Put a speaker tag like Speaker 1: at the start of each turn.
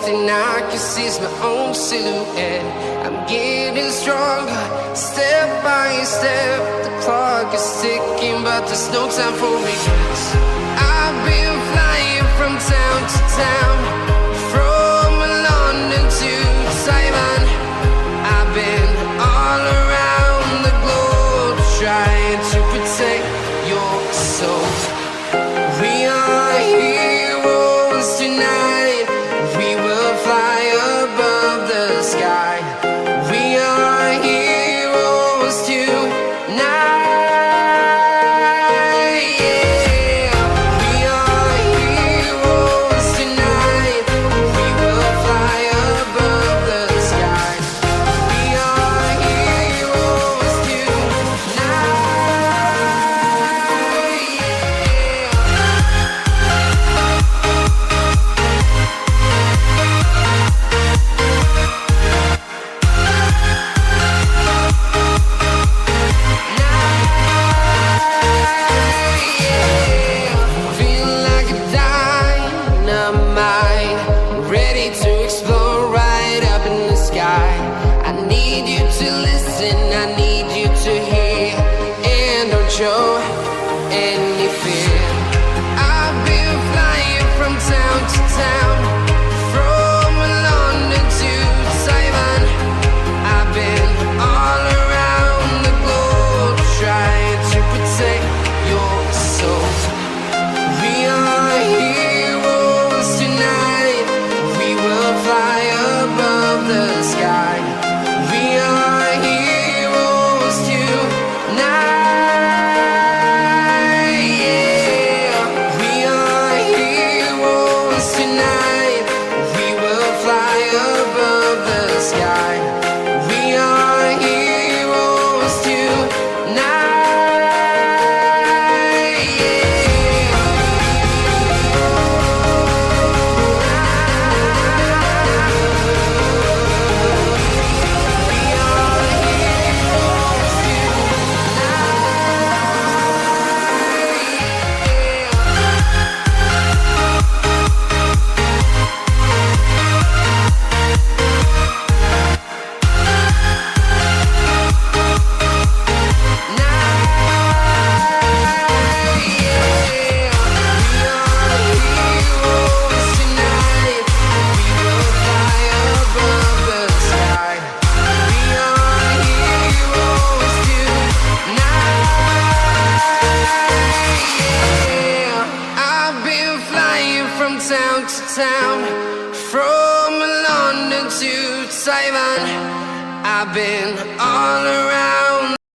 Speaker 1: thing I can see is my own silhouette. I'm getting stronger, step by step. The clock is ticking, but there's no time for regrets. I've been flying from town to town, from London to Taiwan. I've been all around the globe, trying to protect your soul. We are heroes tonight. We will fly above the sky. We are heroes tonight. Yeah. We are heroes tonight. We will fly above the sky. We are heroes tonight. Ready to explore right up in the sky. I need you to listen, I need you to hear, and don't show any fear. I've been flying from town to town, from London to Taiwan. I've been all around the globe, trying to protect your soul. We are heroes tonight. We will fly above the sky. We are heroes tonight. Yeah. We are heroes tonight. We will fly above the sky. We are heroes tonight. From town to town, from London to Taiwan, I've been all around.